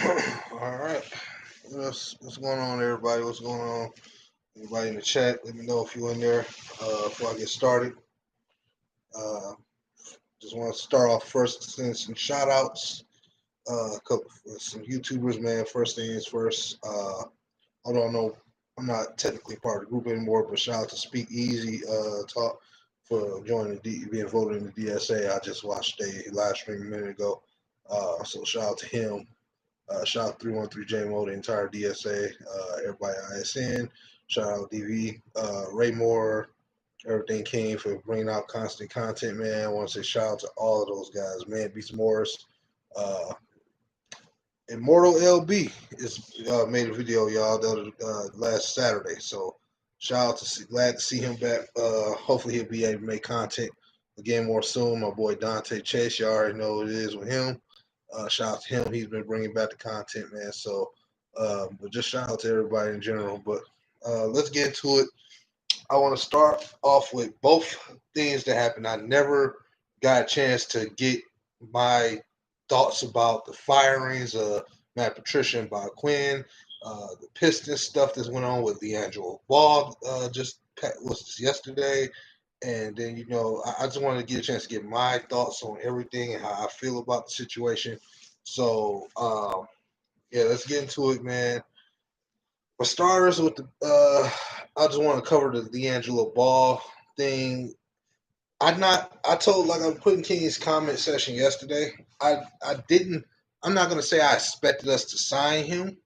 All right. What's going on, everybody? What's going on? Everybody in the chat, let me know if you're in there before I get started. Uh, just want to start off first, send some shout outs. Some YouTubers, man. First thing is first. Although I know I'm not technically part of the group anymore, but shout out to Speak Easy Talk for joining being voted in the DSA. I just watched a live stream a minute ago. So shout out to him. Shout out 313 JMO, the entire DSA, everybody ISN. Shout out DV, Ray Moore, Everything King for bringing out constant content, man. I want to say shout out to all of those guys, man. Beats Morris, uh, Immortal LB is made a video, y'all, last Saturday. So shout out glad to see him back. Hopefully he'll be able to make content again more soon. My boy Dante Chase, you already know what it is with him. Shout out to him. He's been bringing back the content, man. So, but just shout out to everybody in general. But let's get into it. I want to start off with both things that happened. I never got a chance to get my thoughts about the firings of Matt Patricia and Bob Quinn, the Pistons stuff that went on with Leandro Ball was yesterday. And then, I just wanted to get a chance to get my thoughts on everything and how I feel about the situation. So, yeah, let's get into it, man. For starters, I just want to cover the D'Angelo Ball thing. I told, like I put in King's comment session yesterday, I didn't, I'm not going to say I expected us to sign him,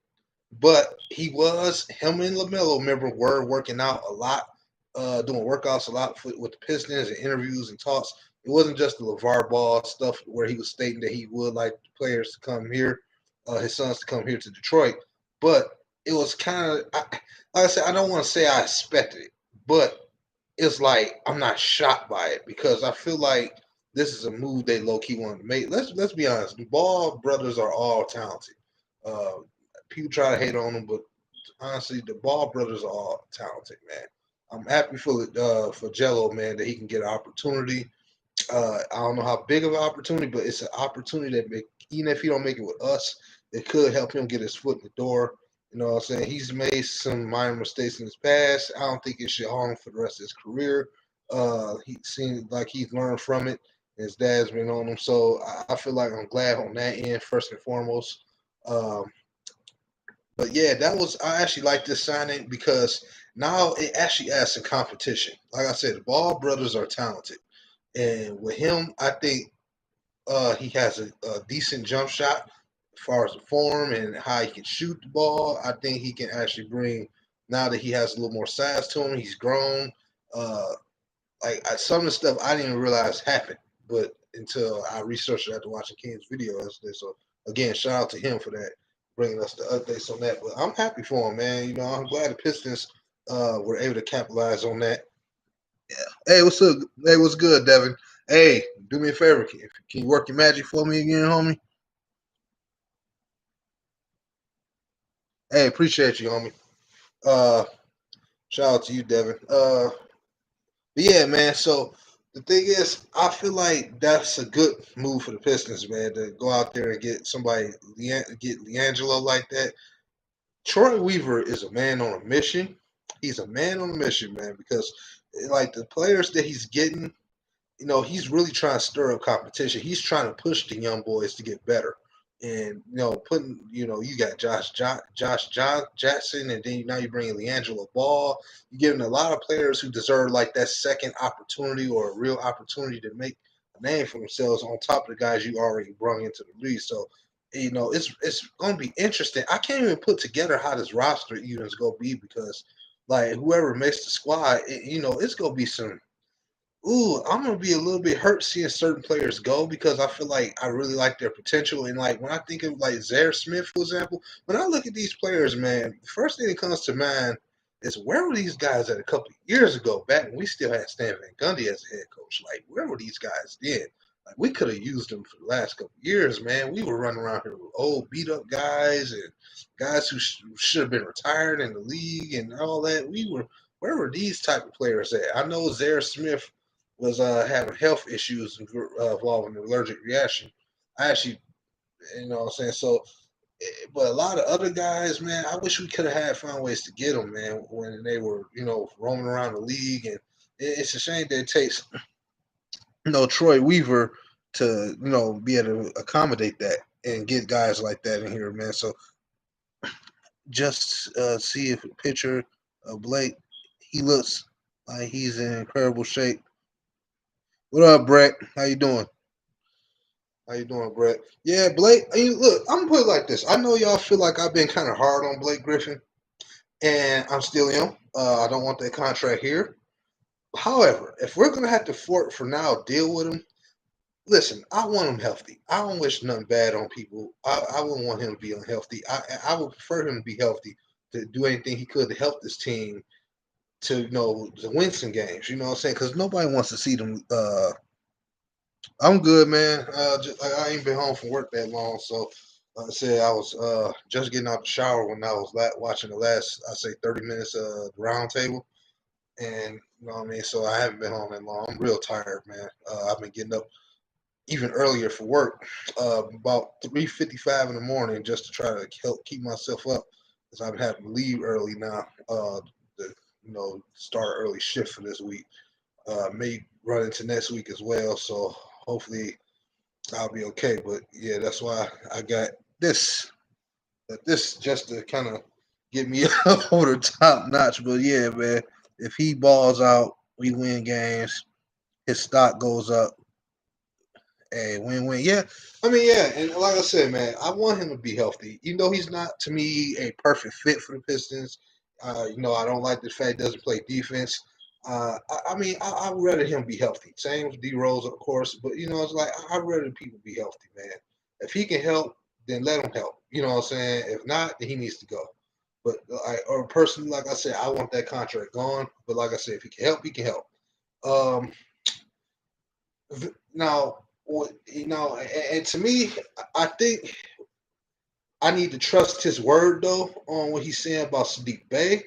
but him and LaMelo, remember, were working out a lot, doing workouts a lot with the Pistons and interviews and talks. It wasn't just the LeVar Ball stuff where he was stating that he would like players to come here, his sons to come here to Detroit. But it was kind of, like I said, I don't want to say I expected it, but it's like I'm not shocked by it because I feel like this is a move they low key wanted to make. Let's be honest, the Ball brothers are all talented. Uh, People try to hate on them, but honestly, the Ball brothers are all talented, man. I'm happy for Jello, man, that he can get an opportunity. I don't know how big of an opportunity, but it's an opportunity even if he don't make it with us, it could help him get his foot in the door. You know what I'm saying? He's made some minor mistakes in his past. I don't think it should harm him for the rest of his career. He seems like he's learned from it. His dad's been on him. So I feel like I'm glad on that end, first and foremost. Um, but yeah, I actually like this signing because now it actually adds some competition. Like I said, the Ball brothers are talented. And with him, I think he has a decent jump shot as far as the form and how he can shoot the ball. I think he can actually bring, now that he has a little more size to him, he's grown. Uh, some of the stuff I didn't even realize happened, but until I researched it after watching King's video yesterday. So again, shout out to him for that, bringing us the updates on that. But I'm happy for him, man. I'm glad the Pistons were able to capitalize on that. Yeah. Hey, what's up? Hey, what's good, Devin? Hey, do me a favor. Can you work your magic for me again, homie? Hey, appreciate you, homie. Uh, Shout out to you, Devin. But yeah, man. So the thing is, I feel like that's a good move for the Pistons, man, to go out there and get somebody, get Leangelo like that. Troy Weaver is a man on a mission. He's a man on a mission, man, because like the players that he's getting, he's really trying to stir up competition. He's trying to push the young boys to get better. And you got Josh Jackson, and then now you're bringing LeAngelo Ball. You're giving a lot of players who deserve like that second opportunity or a real opportunity to make a name for themselves on top of the guys you already brought into the league. So, it's going to be interesting. I can't even put together how this roster even is going to be because, like, whoever makes the squad, it's going to be some. Ooh, I'm gonna be a little bit hurt seeing certain players go because I feel like I really like their potential. And like when I think of like Zaire Smith, for example, when I look at these players, man, the first thing that comes to mind is where were these guys at a couple of years ago, back when we still had Stan Van Gundy as a head coach? Like, where were these guys then? Like, we could have used them for the last couple of years, man. We were running around here with old beat up guys and guys who should have been retired in the league and all that. Where were these type of players at? I know Zaire Smith was having health issues involving an allergic reaction. I actually, what I'm saying? So But a lot of other guys, man, I wish we could have found ways to get them, man, when they were, roaming around the league. And it's a shame that it takes, Troy Weaver to, be able to accommodate that and get guys like that in here, man. So just see if a picture of Blake, he looks like he's in incredible shape. What up, Brett? How you doing? How you doing, Brett? Yeah, Blake. Look, I'm gonna put it like this. I know y'all feel like I've been kind of hard on Blake Griffin, and I'm still am. I don't want that contract here. However, if we're gonna have to for now deal with him, listen, I want him healthy. I don't wish nothing bad on people. I wouldn't want him to be unhealthy. I would prefer him to be healthy, to do anything he could to help this team to to win some games. You know what I'm saying? Because nobody wants to see them. I'm good, man. I ain't been home from work that long, so like I said, I was just getting out the shower when I was watching the last, I say, 30 minutes of the round table. And you know what I mean. So I haven't been home that long. I'm real tired, man. I've been getting up even earlier for work, about 3:55 in the morning, just to try to help keep myself up, because I've been having to leave early now. To start an early shift for this week. May run into next week as well. So hopefully I'll be okay. But yeah, that's why I got this. This just to kind of get me over the top notch. But yeah, man, if he balls out, we win games. His stock goes up. Hey, win-win. Yeah, I mean, yeah, and like I said, man, I want him to be healthy. Even though he's not, to me, a perfect fit for the Pistons. I don't like the fact he doesn't play defense. I mean, I'd rather him be healthy. Same with D Rose, of course, but it's like I'd rather people be healthy, man. If he can help, then let him help. You know what I'm saying? If not, then he needs to go. But or personally, like I said, I want that contract gone. But like I said, if he can help, he can help. Um, Now, and to me, I think I need to trust his word though on what he's saying about Sadiq Bey.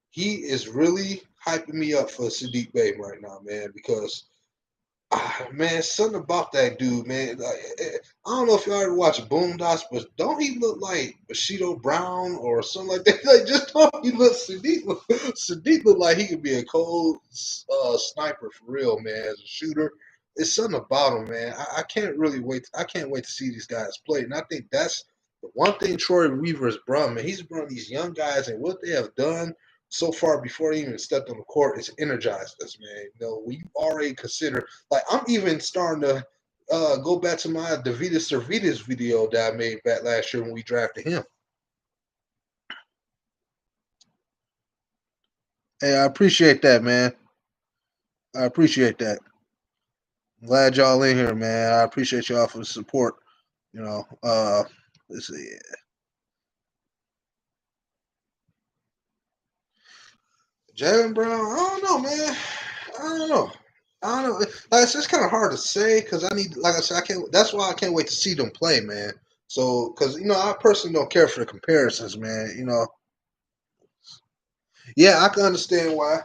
He is really hyping me up for Sadiq Bey right now, man, because man, something about that dude, man. Like, I don't know if y'all ever watch Boondocks, but don't he look like Bushido Brown or something like that? Like, just don't he look Sadiq look like he could be a cold sniper for real, man, as a shooter. It's something about him, man. I can't really wait. I can't wait to see these guys play, and I think that's the one thing Troy Weaver's brought, man. He's brought these young guys, and what they have done so far before they even stepped on the court is energized us, man. We already consider, like, I'm even starting to go back to my Davidas Servitas video that I made back last year when we drafted him. Hey, I appreciate that, man. I appreciate that. I'm glad y'all in here, man. I appreciate y'all for the support. You know, let's see. Jalen Brown, I don't know, man. I don't know. I don't know. Like, it's kind of hard to say because I need, like I said, I can't. That's why I can't wait to see them play, man. So, because I personally don't care for the comparisons, man. Yeah, I can understand why.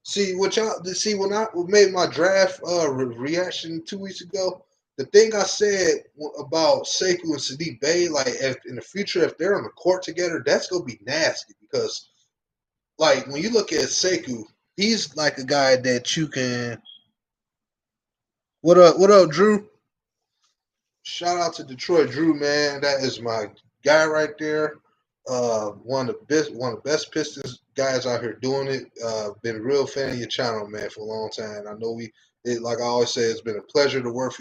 See what y'all see when I made my draft reaction 2 weeks ago. The thing I said about Sekou and Sadiq Bey, like if in the future, if they're on the court together, that's gonna be nasty because, like, when you look at Sekou, he's like a guy that you can. What up, Drew? Shout out to Detroit, Drew, man. That is my guy right there. One of the best Pistons guys out here doing it. Been a real fan of your channel, man, for a long time. I know like I always say, it's been a pleasure to work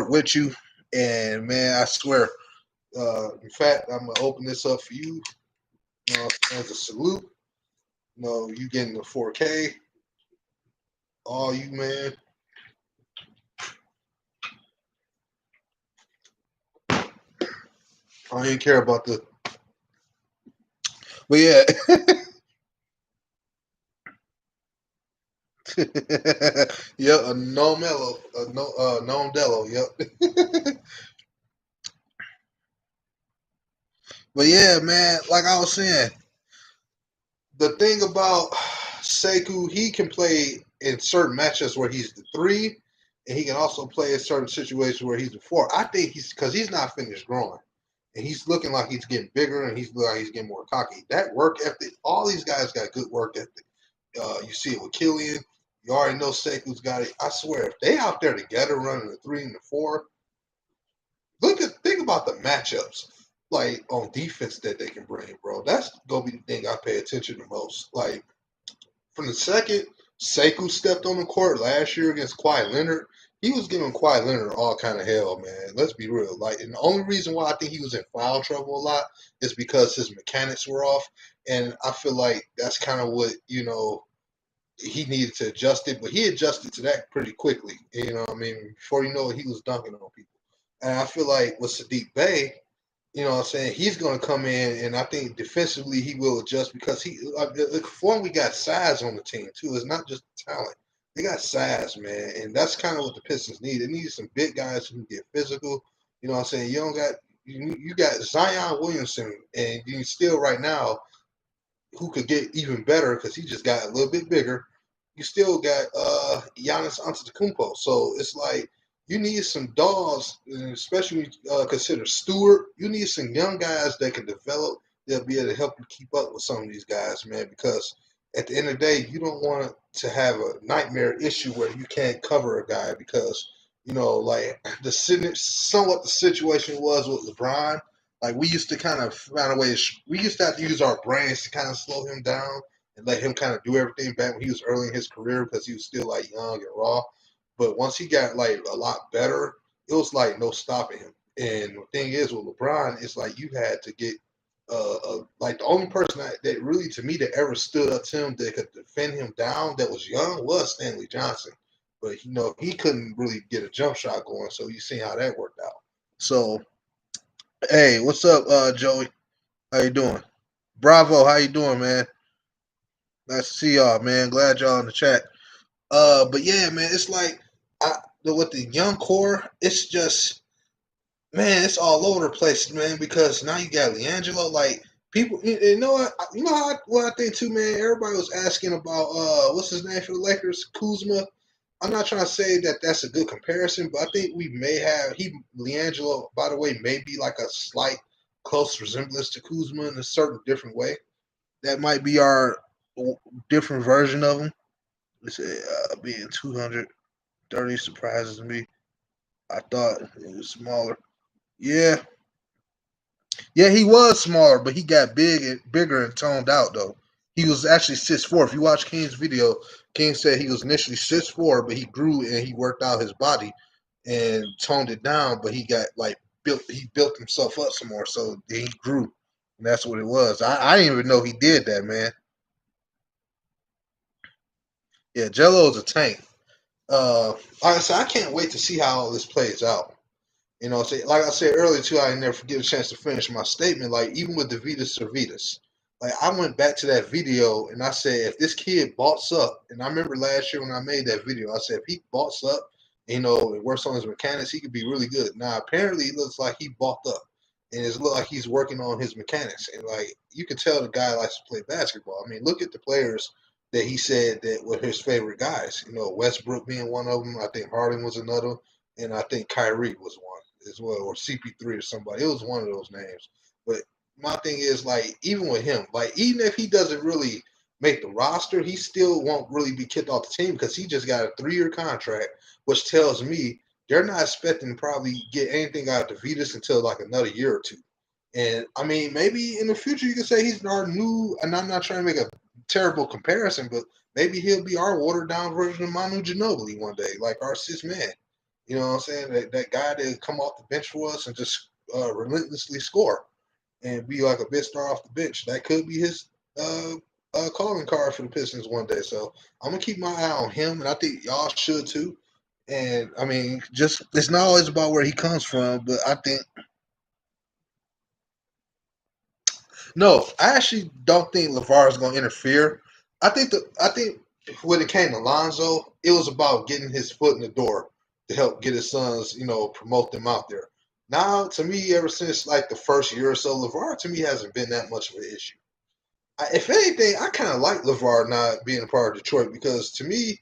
with you, and man, I swear. In fact, I'm gonna open this up for you. As a salute. You getting the 4K, all you, man. I didn't care about but yeah. Yep, a no mellow, a no non dello. Yep. But yeah, man, like I was saying, the thing about Sekou, he can play in certain matchups where he's the three, and he can also play in certain situations where he's the four. I think he's because he's not finished growing, and he's looking like he's getting bigger, and he's looking like he's getting more cocky. That work ethic, all these guys got good work ethic. You see it with Killian. You already know Seku's got it. I swear, if they out there together running the 3 and the 4, think about the matchups like on defense that they can bring, bro. That's gonna be the thing I pay attention to most. Like from the second Sekou stepped on the court last year against Kawhi Leonard, he was giving Kawhi Leonard all kind of hell, man. Let's be real. Like, and the only reason why I think he was in foul trouble a lot is because his mechanics were off, and I feel like that's kind of what he needed to adjust it, but he adjusted to that pretty quickly. You know what I mean? Before you know it, he was dunking on people. And I feel like with Sadiq Bey, you know what I'm saying, he's going to come in, and I think defensively he will adjust because for one, we got size on the team, too. It's not just talent. They got size, man, and that's kind of what the Pistons need. They need some big guys who can get physical. You know what I'm saying? You got Zion Williamson, and you still right now who could get even better because he just got a little bit bigger. You still got Giannis Antetokounmpo, so it's like you need some dogs, especially when you consider Stewart. You need some young guys that can develop. They'll be able to help you keep up with some of these guys, man. Because at the end of the day, you don't want to have a nightmare issue where you can't cover a guy because like somewhat the situation was with LeBron. Like we used to kind of find a way. We used to have to use our brains to kind of slow him down and let him kind of do everything back when he was early in his career because he was still like young and raw. But once he got like a lot better, it was like no stopping him. And the thing is with LeBron, it's like you had to get like the only person that really to me that ever stood up to him that could defend him down that was young was Stanley Johnson. But he couldn't really get a jump shot going, so you see how that worked out. So hey, what's up, Joey? How you doing? Bravo, how you doing, man? Nice to see y'all, man. Glad y'all in the chat. But yeah, man, it's like with the young core, it's just man, it's all over the place, man. Because now you got Leangelo, like people. You know what? What I think too, man. Everybody was asking about what's his name for the Lakers, Kuzma. I'm not trying to say that that's a good comparison, but I think we may have Leangelo. By the way, may be like a slight close resemblance to Kuzma in a certain different way. That might be our different version of him. Let's say being 230 surprises me. I thought it was smaller. Yeah, yeah, he was smaller, but he got bigger and toned out though. He was actually 6'4". If you watch King's video, King said he was initially 6'4", but he grew and he worked out his body and toned it down. But he got like built himself up some more, so he grew, and that's what it was. I didn't even know he did that, man. Yeah, Jello's a tank. Like I said, I can't wait to see how all this plays out. Like I said earlier too, I didn't never get a chance to finish my statement. Like even with the Vitas Servitas, like I went back to that video and I said, if this kid balks up, and I remember last year when I made that video, I said if he balks up, and works on his mechanics, he could be really good. Now apparently it looks like he balked up, and it looks like he's working on his mechanics, and like you can tell the guy likes to play basketball. I mean, look at the players that he said that were his favorite guys. Westbrook being one of them. I think Harden was another, and I think Kyrie was one as well, or CP3 or somebody. It was one of those names. But my thing is, like, even with him, like, even if he doesn't really make the roster, he still won't really be kicked off the team because he just got a 3-year contract, which tells me they're not expecting to probably get anything out of Davidas until like another year or two. And I mean, maybe in the future you can say he's our new, and I'm not trying to make a terrible comparison, but maybe he'll be our watered down version of Manu Ginobili one day, like our sixth man. You know what I'm saying? That guy that come off the bench for us and just relentlessly score and be like a big star off the bench. That could be his calling card for the Pistons one day. So I'm gonna keep my eye on him, and I think y'all should too. And I mean, just it's not always about where he comes from, but I think no, I actually don't think LeVar is gonna interfere. I think when it came to Lonzo, it was about getting his foot in the door to help get his sons, promote them out there. Now, to me, ever since like the first year or so, LeVar to me hasn't been that much of an issue. If anything, I kind of like LeVar not being a part of Detroit because to me,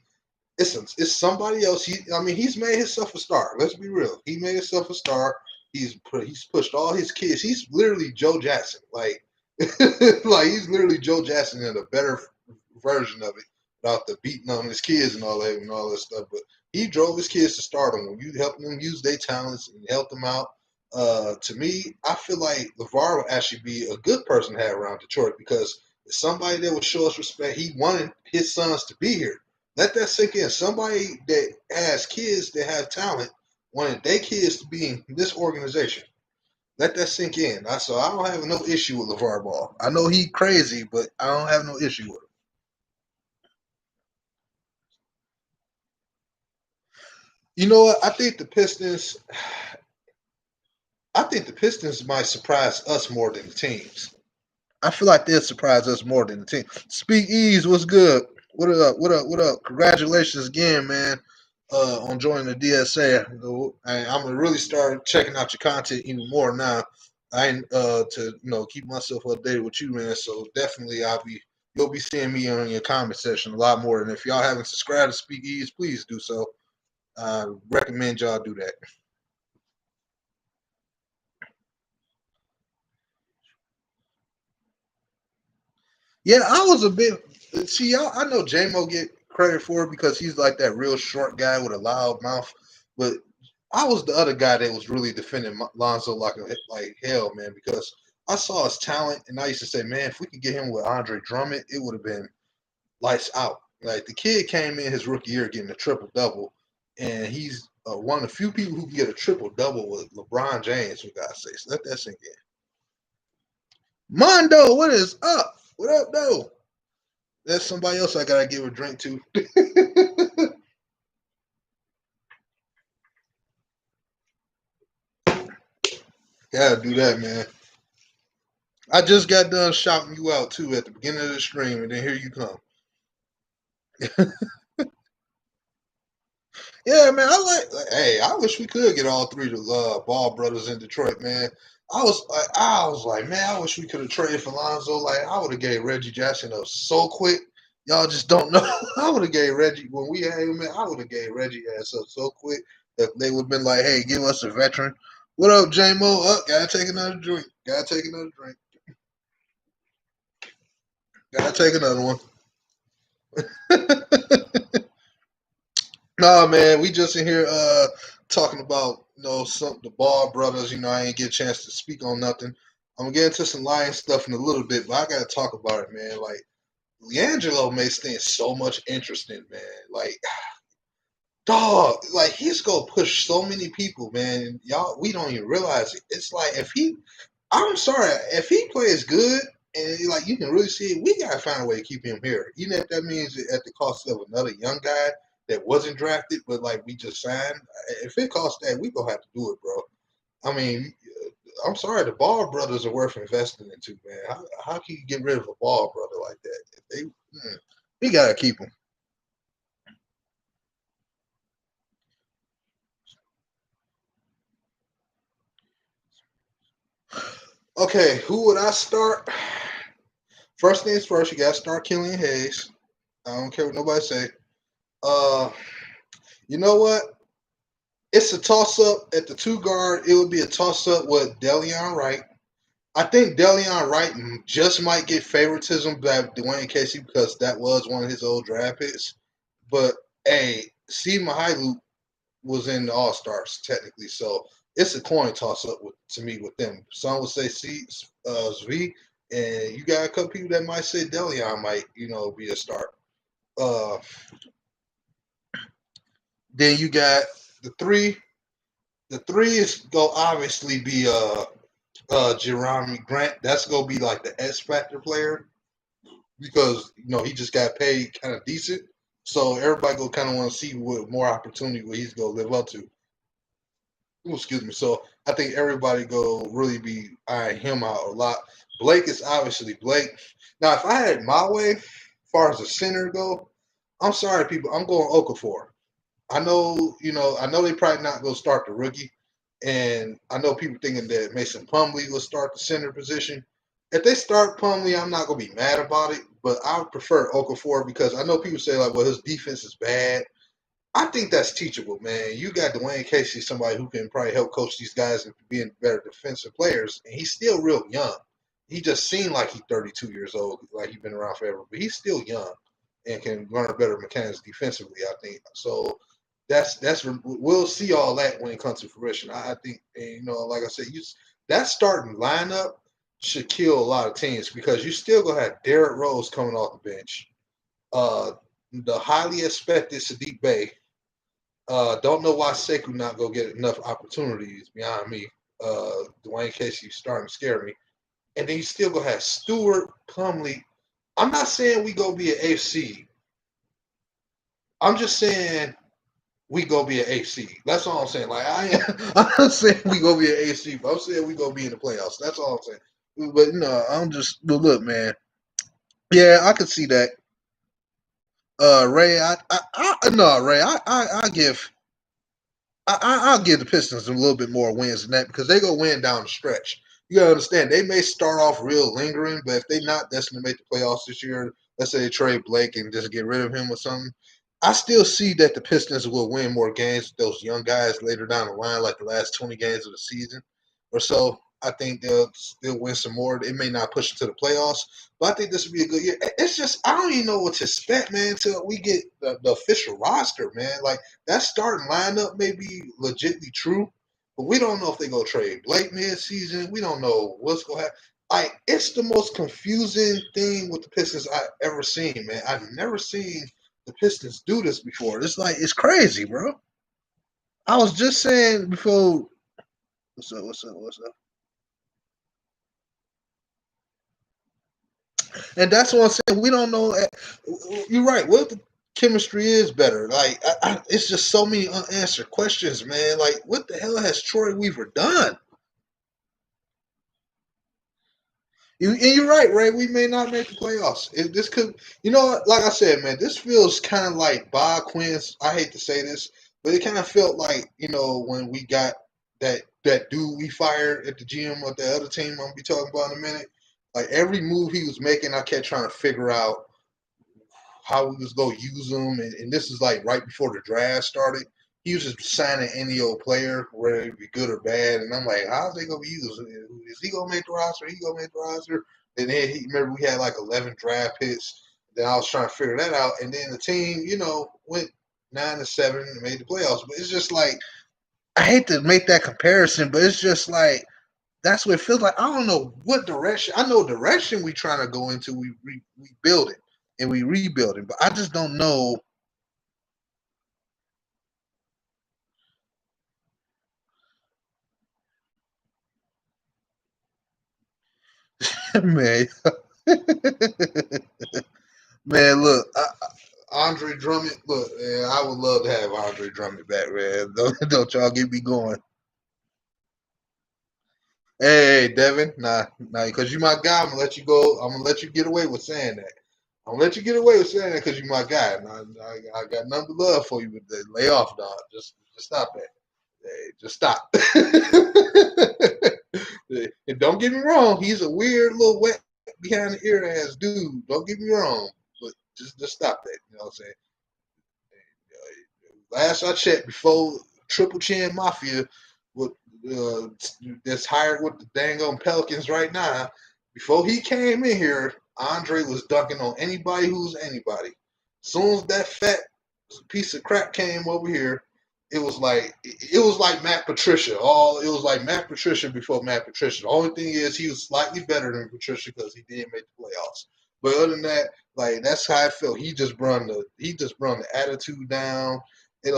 it's somebody else. I mean, he's made himself a star. Let's be real. He made himself a star. he's pushed all his kids. He's literally Joe Jackson, like like he's literally Joe Jackson in a better version of it, without the beating on his kids and all that stuff. But he drove his kids to stardom. When you helping them use their talents and help them out, to me, I feel like LeVar would actually be a good person to have around Detroit because it's somebody that would show us respect. He wanted his sons to be here. Let that sink in. Somebody that has kids that have talent wanted their kids to be in this organization. Let that sink in. So I don't have no issue with LeVar Ball. I know he crazy, but I don't have no issue with him. You know what? I think the Pistons might surprise us more than the teams. I feel like they'll surprise us more than the team. Speak Ease, what's good? What up? What up? What up? Congratulations again, man, on joining the DSA. I'm gonna really start checking out your content even more now. I to keep myself updated with you, man. So definitely, you'll be seeing me on your comment section a lot more. And if y'all haven't subscribed to Speak Ease, please do so. I recommend y'all do that. Yeah, I was a bit. See, I know J-Mo get credit for it because he's like that real short guy with a loud mouth. But I was the other guy that was really defending Lonzo like hell, man, because I saw his talent and I used to say, man, if we could get him with Andre Drummond, it would have been lights out. Like the kid came in his rookie year getting a triple double, and he's one of the few people who can get a triple double with LeBron James. For God's sakes, let that sink in. Mondo, what is up? What up, though? That's somebody else I gotta give a drink to. Gotta do that, man. I just got done shouting you out too at the beginning of the stream, and then here you come. Yeah, man. Hey, I wish we could get all three of the Ball brothers in Detroit, man. I was like, man, I wish we could have traded for Lonzo. Like, I would have gave Reggie Jackson up so quick. Y'all just don't know. I would have gave Reggie when we had him, man. I would have gave Reggie ass up so quick that they would have been like, hey, give us a veteran. What up, J Mo? Gotta take another drink. Gotta take another drink. Gotta take another one. Nah, man, we just in here talking about some the Ball brothers. I ain't get a chance to speak on nothing. I'm gonna get into some Lion stuff in a little bit, but I gotta talk about it, man. Like Leangelo makes things so much interesting, man. Like dog, like he's gonna push so many people, man. Y'all, we don't even realize it. It's like I'm sorry, if he plays good and like you can really see it, we gotta find a way to keep him here, even if that means at the cost of another young guy that wasn't drafted, but like we just signed. If it costs that, we gonna have to do it, bro. I mean, I'm sorry, the Ball brothers are worth investing into, man. How can you get rid of a Ball brother like that? We gotta keep him. Okay, who would I start? First things first, you gotta start Killian Hayes. I don't care what nobody say. Uh, you know what? It's a toss up at the two guard. It would be a toss up with Delion Wright. I think Delion Wright just might get favoritism by Dwayne Casey because that was one of his old draft picks. But hey, Steve Mihailuk was in the All Stars technically, so it's a coin toss up to me with them. Some would say Zv, and you got a couple people that might say Delion might be a start. Uh, then you got the three. The three is gonna obviously be Jeremy Grant. That's gonna be like the X Factor player because he just got paid kind of decent. So everybody go kind of want to see what more opportunity what he's gonna live up to. Ooh, excuse me. So I think everybody go really be eyeing him out a lot. Blake is obviously Blake. Now, if I had it my way, as far as the center go, I'm sorry, people. I'm going Okafor. I know they probably not going to start the rookie, and I know people thinking that Mason Plumlee will start the center position. If they start Plumlee, I'm not going to be mad about it, but I would prefer Okafor because I know people say like, well, his defense is bad. I think that's teachable, man. You got Dwayne Casey, somebody who can probably help coach these guys into being better defensive players, and he's still real young. He just seemed like he's 32 years old, like he's been around forever, but he's still young and can learn better mechanics defensively. I think so. That's we'll see all that when it comes to fruition. I think, and, like I said, that starting lineup should kill a lot of teams because you still gonna have Derrick Rose coming off the bench, uh, the highly expected Sadiq Bey. Don't know why Sekou not gonna get enough opportunities beyond me. Dwayne Casey starting to scare me, and then you still gonna have Stewart, Plumlee. I'm not saying we go be an AC. I'm just saying we go be an AC. That's all I'm saying. Like I'm not saying we go be an AC, but I'm saying we go be in the playoffs. That's all I'm saying. But no, but look, man. Yeah, I could see that. Ray, no, Ray, I'll give the Pistons a little bit more wins than that because they go win down the stretch. You gotta understand they may start off real lingering, but if they're not destined to make the playoffs this year, let's say they trade Blake and just get rid of him or something, I still see that the Pistons will win more games with those young guys later down the line, like the last 20 games of the season or so. I think they'll still win some more. It may not push to the playoffs, but I think this would be a good year. It's just I don't even know what to expect, man, until we get the official roster, man. Like that starting lineup may be legitimately true, but we don't know if they go trade Blake mid-season. We don't know what's going to happen. Like it's the most confusing thing with the Pistons I've ever seen, man. I've never seen the Pistons do this before. It's like it's crazy, bro. I was just saying before. What's up? What's up? What's up? And that's what I'm saying. We don't know. You're right. What if the chemistry is better? Like, it's just so many unanswered questions, man. Like, what the hell has Troy Weaver done? And you're right, Ray. We may not make the playoffs. This could, like I said, man, this feels kind of like Bob Quinn's. I hate to say this, but it kind of felt like, when we got that dude we fired at the GM of the other team I'm gonna be talking about in a minute. Like every move he was making, I kept trying to figure out how we was gonna use him, and this is like right before the draft started. He was just signing any old player, whether it be good or bad, and I'm like, how's they gonna be used? Is he gonna make the roster? He gonna make the roster? And then remember we had like 11 draft picks. Then I was trying to figure that out, and then the team, went 9-7 and made the playoffs. But it's just like I hate to make that comparison, but it's just like that's what it feels like. I don't know what direction. I know direction we trying to go into. We build it and we rebuild it, but I just don't know. Man, man, look, Andre Drummond. Look, man, I would love to have Andre Drummond back, man. Don't y'all get me going. Hey, Devin, nah, because you my guy. I'm gonna let you go. I'm gonna let you get away with saying that. I'm gonna let you get away with saying that because you my guy. And I got nothing but love for you, but lay off, dog. Just stop that. Hey, just stop. And don't get me wrong, he's a weird little wet behind the ear ass dude. Don't get me wrong, but just stop that. You know what I'm saying? Last I checked, before Triple Chin Mafia, with that's hired with the dang on Pelicans right now, before he came in here, Andre was dunking on anybody who's anybody. As soon as that fat piece of crap came over here, it was like Matt Patricia. It was like Matt Patricia before Matt Patricia. The only thing is he was slightly better than Patricia because he did make the playoffs. But other than that, like that's how I felt. He just brought the attitude down. I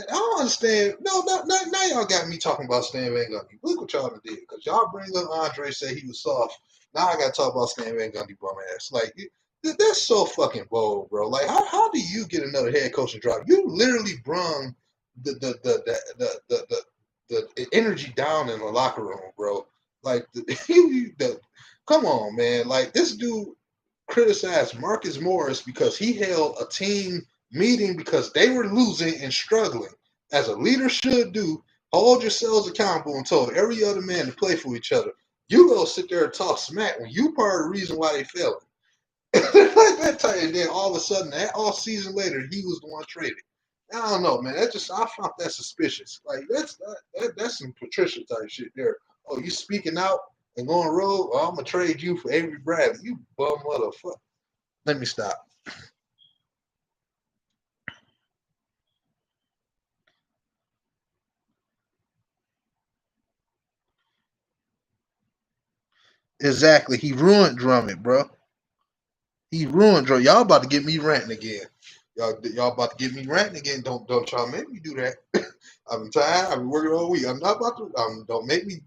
don't understand. No, now y'all got me talking about Stan Van Gundy. Look what y'all done did because y'all bring up Andre, say he was soft. Now I got to talk about Stan Van Gundy bum ass. Like that's so fucking bold, bro. Like how do you get another head coaching job? You literally brung the energy down in the locker room, bro. Like come on, man. Like this dude criticized Marcus Morris because he held a team meeting because they were losing and struggling, as a leader should do. Hold yourselves accountable and told every other man to play for each other. You go sit there and talk smack when you part of the reason why they failing. Like that time, and then all of a sudden, all season later, he was the one traded. I don't know, man. I found that suspicious. Like that's some Patricia type shit there. Oh, you speaking out and going rogue? Oh, I'm gonna trade you for Avery Bradley. You bum motherfucker. Let me stop. Exactly. He ruined Drummond, bro. He ruined Drummond. Y'all about to get me ranting again. Y'all about to get me ranting again. Don't y'all make me do that. I'm tired. I've been working all week. I'm not about to. Don't make me.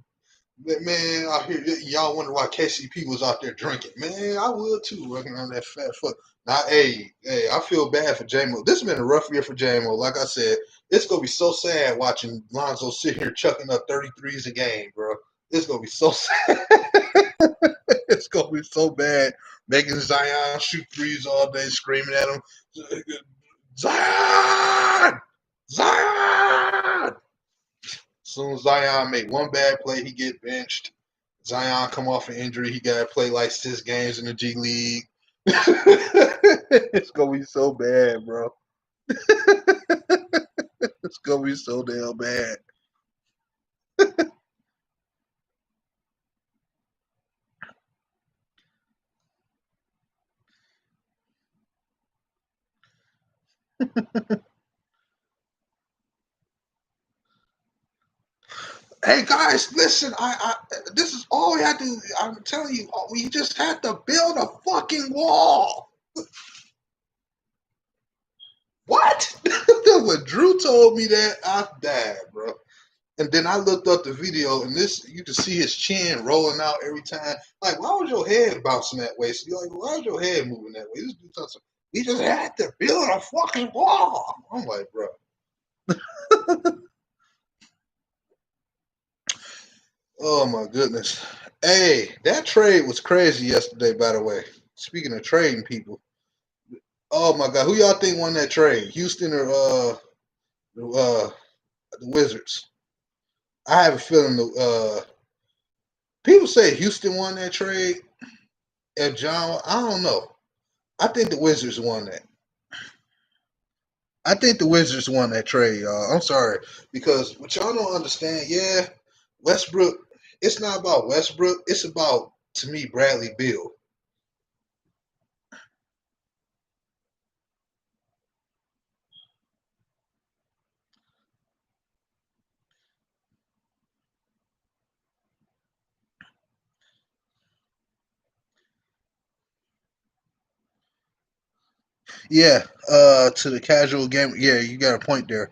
Man, I hear y'all wonder why KCP was out there drinking. Man, I would too, working on that fat foot. Now, hey, I feel bad for JMO. This has been a rough year for JMO. Like I said, it's gonna be so sad watching Lonzo sit here chucking up 33s a game, bro. It's gonna be so sad. It's gonna be so bad. Making Zion shoot threes all day, screaming at him, Zion, Zion. As soon as Zion make one bad play, he get benched. Zion come off an injury, he got to play like 6 games in the G League. It's gonna be so bad, bro. It's gonna be so damn bad. Hey guys, listen. This is all we had to. I'm telling you, we just had to build a fucking wall. What? When Drew told me that, I died, bro. And then I looked up the video, and this you can see his chin rolling out every time. Like, why was your head bouncing that way? So you're like, why was your head moving that way? This dude talks. We just had to build a fucking wall. I'm like, bro. Oh my goodness. Hey, that trade was crazy yesterday. By the way, speaking of trading people, oh my god, who y'all think won that trade? Houston or the Wizards? I have a feeling the people say Houston won that trade. If John, I don't know. I think the Wizards won that. I think the Wizards won that trade, y'all. I'm sorry because what y'all don't understand. Yeah, Westbrook. It's not about Westbrook. It's about to me Bradley Beal. Yeah, to the casual game. Yeah, you got a point there.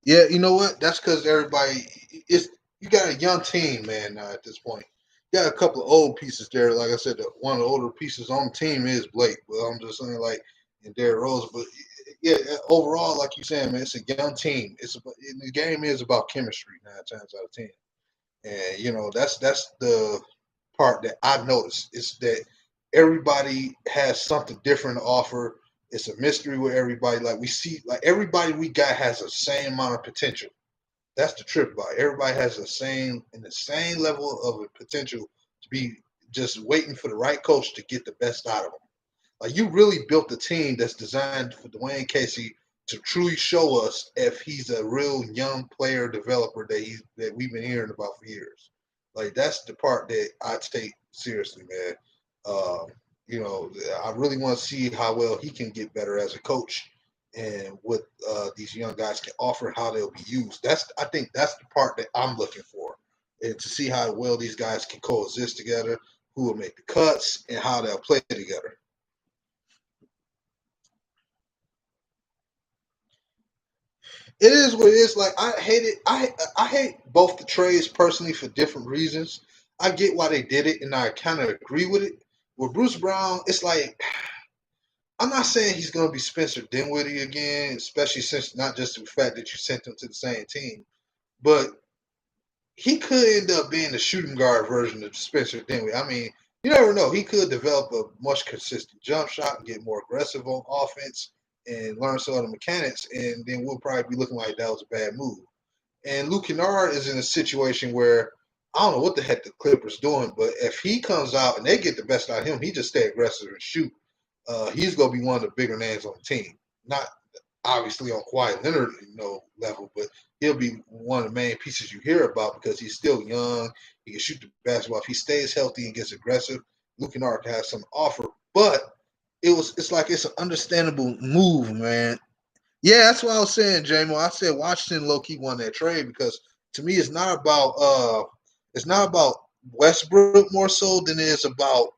Yeah, you know what? That's because everybody is. You got a young team, man. Now at this point, you got a couple of old pieces there. Like I said, one of the older pieces on the team is Blake. But I'm just saying, like, and Derrick Rose. But yeah, overall, like you saying, man, it's a young team. The game is about chemistry 9 times out of 10. And that's the part that I've noticed is that everybody has something different to offer. It's a mystery with everybody. Like we see, like everybody we got has the same amount of potential. That's the trip about it. Everybody has the same level of potential to be just waiting for the right coach to get the best out of them. Like you really built a team that's designed for Dwayne Casey to truly show us if he's a real young player developer that we've been hearing about for years. Like that's the part that I take seriously, man. Um, I really want to see how well he can get better as a coach and what these young guys can offer and how they'll be used. I think that's the part that I'm looking for, and to see how well these guys can coexist together, who will make the cuts, and how they'll play together. It is what it is. Like I hate it. I hate both the trades personally for different reasons. I get why they did it, and I kind of agree with it. With Bruce Brown, it's like I'm not saying he's going to be Spencer Dinwiddie again, especially since not just the fact that you sent him to the same team, but he could end up being the shooting guard version of Spencer Dinwiddie. I mean, you never know. He could develop a much consistent jump shot and get more aggressive on offense and learn some of the mechanics, and then we'll probably be looking like that was a bad move. And Luke Kennard is in a situation where I don't know what the heck the Clippers doing, but if he comes out and they get the best out of him, he just stay aggressive and shoot. He's gonna be one of the bigger names on the team. Not obviously on Kawhi Leonard, level, but he'll be one of the main pieces you hear about because he's still young. He can shoot the basketball. If he stays healthy and gets aggressive, Luke Kennard has some offer. But it's like it's an understandable move, man. Yeah, that's what I was saying, JMO. I said Washington low key won that trade because to me it's not about Westbrook more so than it is about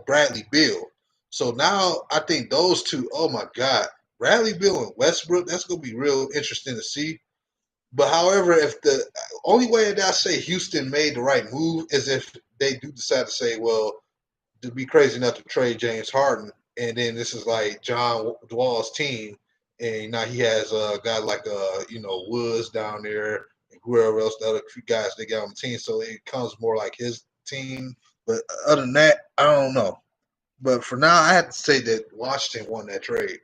Bradley Beal. So now I think those two, oh my God, Bradley Beal and Westbrook, that's gonna be real interesting to see. But however, if the only way that I say Houston made the right move is if they do decide to say, well, to be crazy enough to trade James Harden, and then this is like John Wall's team, and now he has a guy like Woods down there, and whoever else the other few guys they got on the team, so it comes more like his team. But other than that, I don't know. But for now, I have to say that Washington won that trade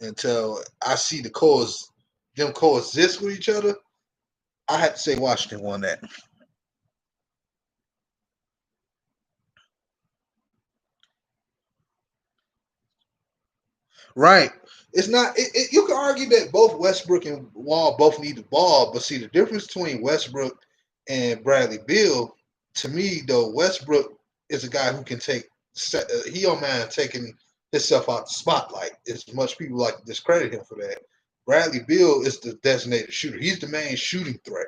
until I see them coexist with each other. I have to say Washington won that. Right. It's not. You can argue that both Westbrook and Wall both need the ball, but see the difference between Westbrook and Bradley Beal. To me, though, Westbrook is a guy who can he don't mind taking himself out the spotlight. As much people like to discredit him for that. Bradley Beal is the designated shooter. He's the main shooting threat.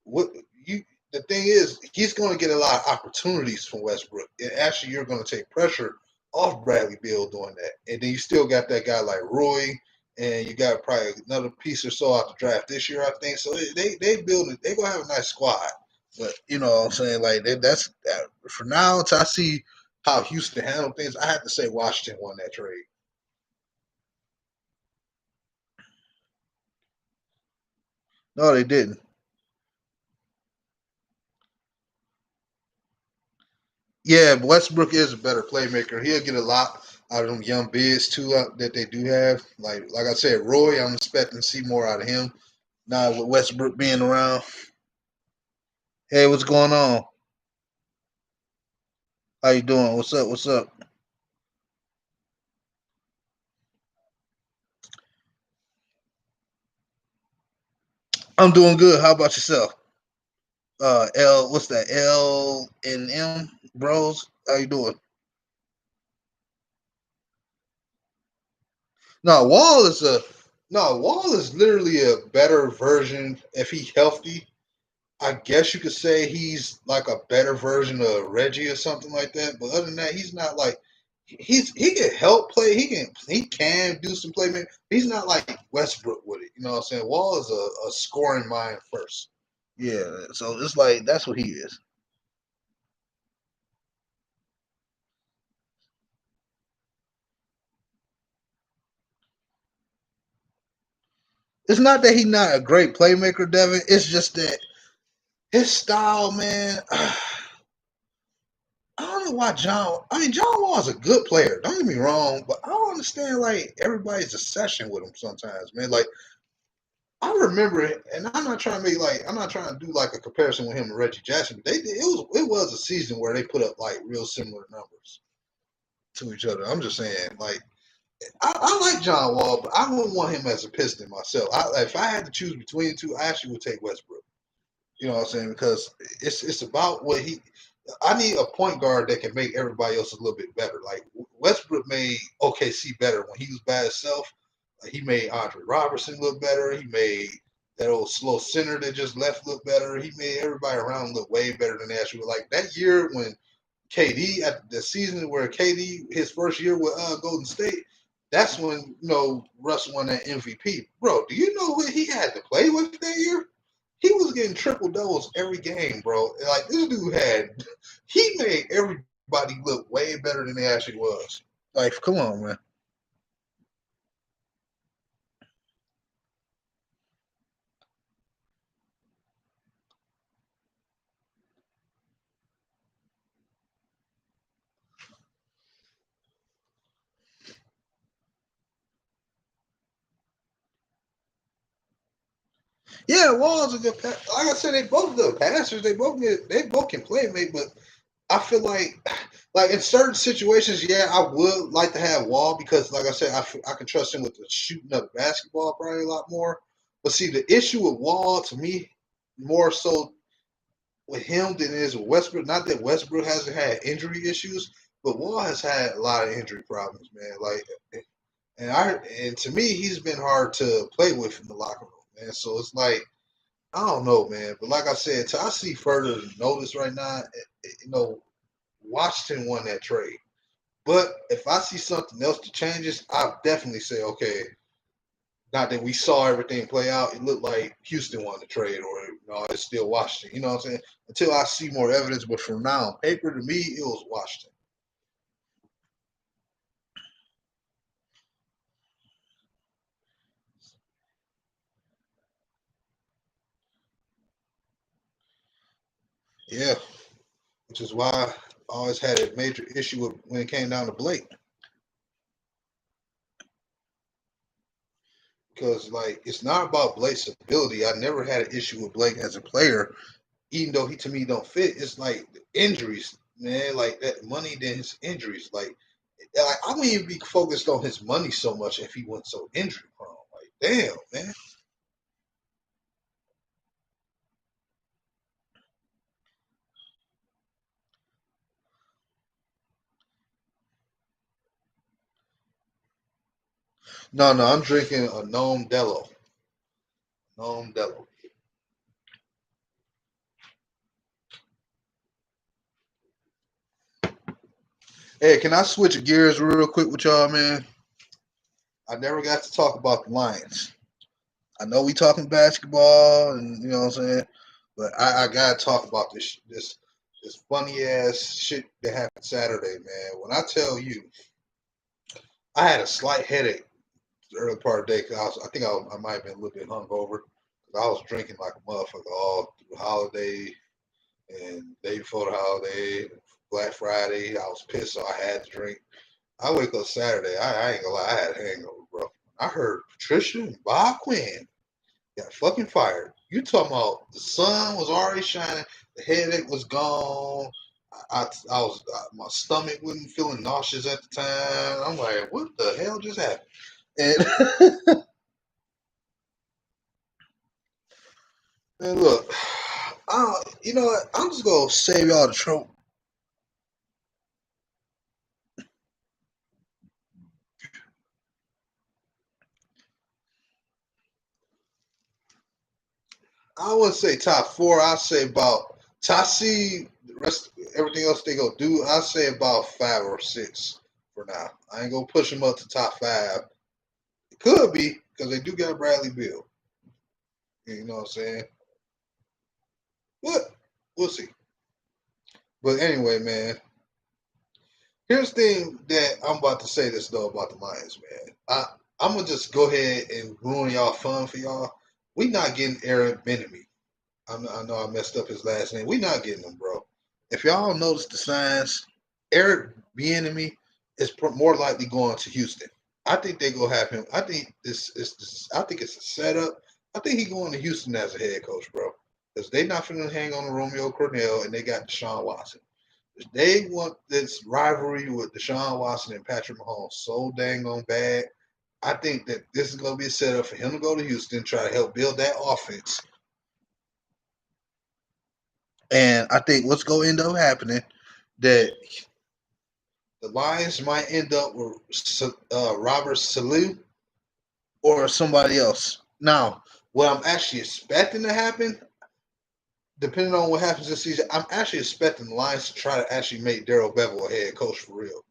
What you the thing is, he's going to get a lot of opportunities from Westbrook, and actually, you're going to take pressure off Bradley Beal doing that, and then you still got that guy like Roy, and you got probably another piece or so out the draft this year, I think. So they build it. They gonna have a nice squad, but you know what I'm saying, like that's for now. Until I see how Houston handle things, I have to say Washington won that trade. No, they didn't. Yeah, Westbrook is a better playmaker. He'll get a lot out of them young bigs too that they do have. Like I said, Roy, I'm expecting to see more out of him. Now with Westbrook being around. Hey, what's going on? How you doing? What's up? What's up? I'm doing good. How about yourself? What's that? L and M Bros. How you doing? No, Wall is literally a better version if he healthy. I guess you could say he's like a better version of Reggie or something like that. But other than that, he's not like he can help play. He can do some playmaking. He's not like Westbrook with it. You know what I'm saying? Wall is a scoring mind first. Yeah, so it's like that's what he is. It's not that he's not a great playmaker, Devin. It's just that his style, man. I don't know why John. I mean, John Wall is a good player. Don't get me wrong, but I don't understand like everybody's obsession with him sometimes, man. Like I remember it, and I'm not trying to do like a comparison with him and Reggie Jackson. But it was a season where they put up like real similar numbers to each other. I'm just saying, like I like John Wall, but I wouldn't want him as a Piston myself. If I had to choose between the two, I actually would take Westbrook. You know what I'm saying? Because it's about what he. I need a point guard that can make everybody else a little bit better. Like Westbrook made OKC better when he was by himself. He made Andre Robertson look better. He made that old slow center that just left look better. He made everybody around look way better than they actually were. Like that year when KD at the season where KD his first year with Golden State, that's when Russ won that MVP. Bro, do you know what he had to play with that year? He was getting triple doubles every game, bro. Like this dude he made everybody look way better than they actually was. Like, come on, man. Yeah, Wall's a good. Like I said, they both good passers. They both can play, mate. But I feel like in certain situations, yeah, I would like to have Wall because, like I said, I can trust him with the shooting of the basketball probably a lot more. But see, the issue with Wall to me more so with him than it is with Westbrook. Not that Westbrook hasn't had injury issues, but Wall has had a lot of injury problems, man. Like, and to me, he's been hard to play with in the locker room, man. So it's like I don't know, man. But like I said, till I see further notice right now, Washington won that trade. But if I see something else that changes, I'll definitely say, okay, not that we saw everything play out, it looked like Houston won the trade, or no, it's still Washington. You know what I'm saying? Until I see more evidence, but from now on paper, to me, it was Washington. Yeah, which is why I always had a major issue with when it came down to Blake, because like it's not about Blake's ability. I never had an issue with Blake as a player, even though he to me don't fit. It's like the injuries, man. Like that money, then his injuries. Like I wouldn't even be focused on his money so much if he wasn't so injury prone. Like, damn, man. No, no, I'm drinking a Gnome Dello. Gnome Dello. Hey, can I switch gears real quick with y'all, man? I never got to talk about the Lions. I know we talking basketball, and you know what I'm saying, but I gotta talk about this funny ass shit that happened Saturday, man. When I tell you, I had a slight headache the early part of the day because I might have been a little bit hungover because I was drinking like a motherfucker all through the holiday and day before the holiday, Black Friday. I was pissed, so I had to drink. I wake up Saturday. I ain't gonna lie, I had a hangover, bro. I heard Patricia and Bob Quinn got fucking fired. You talking about the sun was already shining, the headache was gone. I was my stomach wasn't feeling nauseous at the time. I'm like, what the hell just happened? And and look, you know what? I'm just gonna save y'all the trouble. I wouldn't say top four. I say about Tasi. The rest, everything else they go do. I say about 5 or 6 for now. I ain't gonna push them up to top five. It could be because they do got Bradley Bill. You know what I'm saying? But we'll see. But anyway, man, here's the thing that I'm about to say this though about the Lions, man. I'm gonna just go ahead and ruin y'all fun for y'all. We not getting Aaron Benemy. I know I messed up his last name. We not getting him, bro. If y'all notice the signs, Eric Bieniemy is more likely going to Houston. I think they go have him. I think this is. I think it's a setup. I think he going to Houston as a head coach, bro. Because they not finna hang on to Romeo Cornell and they got Deshaun Watson. They want this rivalry with Deshaun Watson and Patrick Mahomes so dang on bad. I think that this is going to be a setup for him to go to Houston, try to help build that offense. And I think what's going to end up happening that the Lions might end up with Robert Saleh or somebody else. Now, what I'm actually expecting to happen, depending on what happens this season, I'm actually expecting the Lions to try to actually make Daryl Bevel a head coach for real.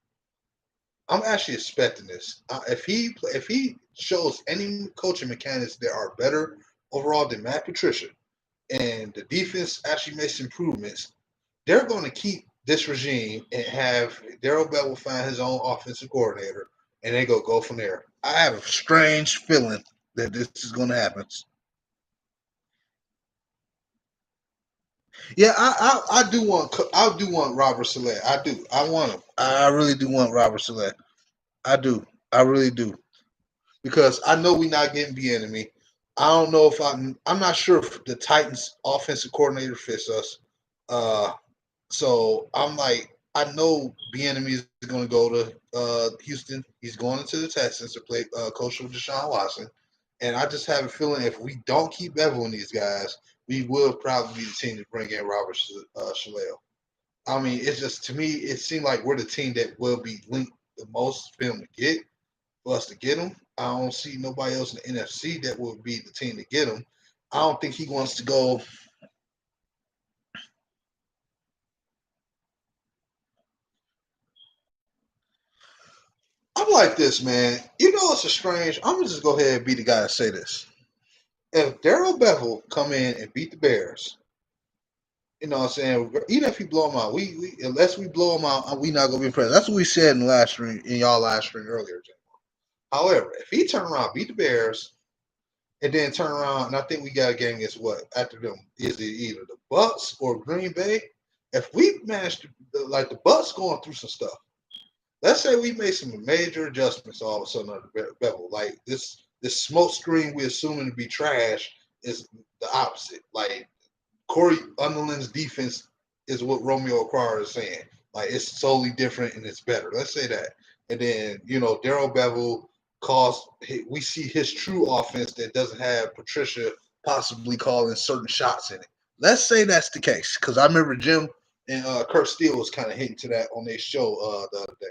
I'm actually expecting this. If he shows any coaching mechanics that are better overall than Matt Patricia, and the defense actually makes improvements, they're going to keep this regime and have Daryl Bell will find his own offensive coordinator, and they go from there. I have a strange feeling that this is going to happen. Yeah, I do want Robert Saleh. I do. I want him. I really do want Robert Saleh. I do. I really do because I know we're not getting the enemy. I don't know if I'm not sure if the Titans offensive coordinator fits us. So I'm like, I know Bieniemy is going to go to Houston. He's going into the Texans to play coach with Deshaun Watson, and I just have a feeling if we don't keep Bevel in these guys, we will probably be the team to bring in Robert Shalale. I mean, it's just to me, it seemed like we're the team that will be linked the most for him to get for us to get him. I don't see nobody else in the NFC that would be the team to get him. I don't think he wants to go. I'm like this, man. You know, it's a strange. I'm gonna just go ahead and be the guy to say this. If Daryl Bevel come in and beat the Bears, you know what I'm saying? Even if he blow them out, we unless we blow them out, we not gonna be impressed. That's what we said in the last stream, in y'all last stream earlier, Jim. However, if he turn around, beat the Bears, and then turn around, and I think we got a game against what after them is it either the Bucks or Green Bay? If we manage to like the Bucks going through some stuff, let's say we made some major adjustments all of a sudden under Bevel. Like this smoke screen we assuming to be trash is the opposite. Like Corey Underland's defense is what Romeo Crowder is saying. Like it's solely different and it's better. Let's say that. And then, Daryl Bevel calls we see his true offense that doesn't have Patricia possibly calling certain shots in it. Let's say that's the case. Because I remember Jim and Kurt Steele was kind of hinting to that on their show the other day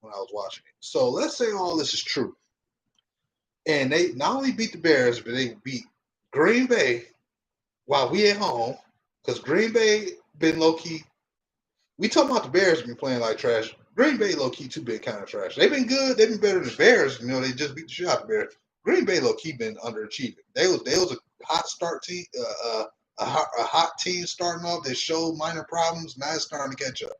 when I was watching it. So let's say all this is true. And they not only beat the Bears, but they beat Green Bay while we at home. Because Green Bay been low key. We talking about the Bears been playing like trash. Green Bay low key too been kind of trash. They've been good. They've been better than the Bears. They just beat the shit out of the Bears. Green Bay low key been underachieving. They was a hot start team, a hot team starting off. They showed minor problems. Now it's starting to catch up.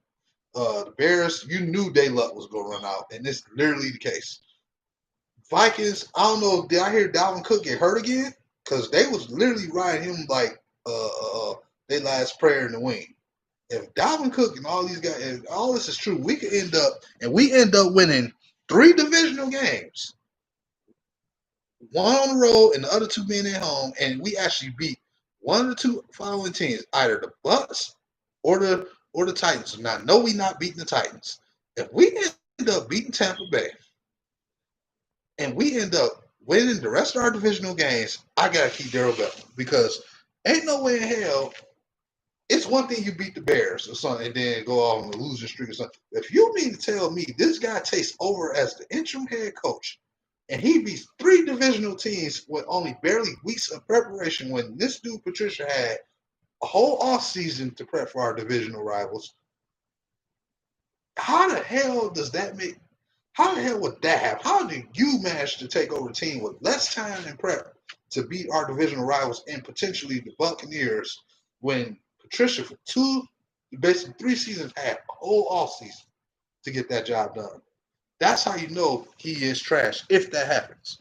The Bears, you knew day luck was gonna run out, and this is literally the case. Vikings, I don't know. Did I hear Dalvin Cook get hurt again? Because they was literally riding him like their last prayer in the wing. If Dalvin Cook and all these guys, if all this is true, we end up winning 3 divisional games, one on the road and the other 2 being at home, and we actually beat one of the 2 following teams, either the Bucks or the Titans. Now, no, we not beating the Titans. If we end up beating Tampa Bay and we end up winning the rest of our divisional games, I gotta keep Daryl Bevel because ain't no way in hell. It's one thing you beat the Bears or something and then go off on a losing streak or something. If you mean to tell me this guy takes over as the interim head coach and he beats 3 divisional teams with only barely weeks of preparation when this dude Patricia had a whole off season to prep for our divisional rivals, how the hell does that make? How the hell would that happen? How did you manage to take over a team with less time in prep to beat our divisional rivals and potentially the Buccaneers when Patricia for basically 3 seasons had a whole off season to get that job done? That's how you know he is trash if that happens.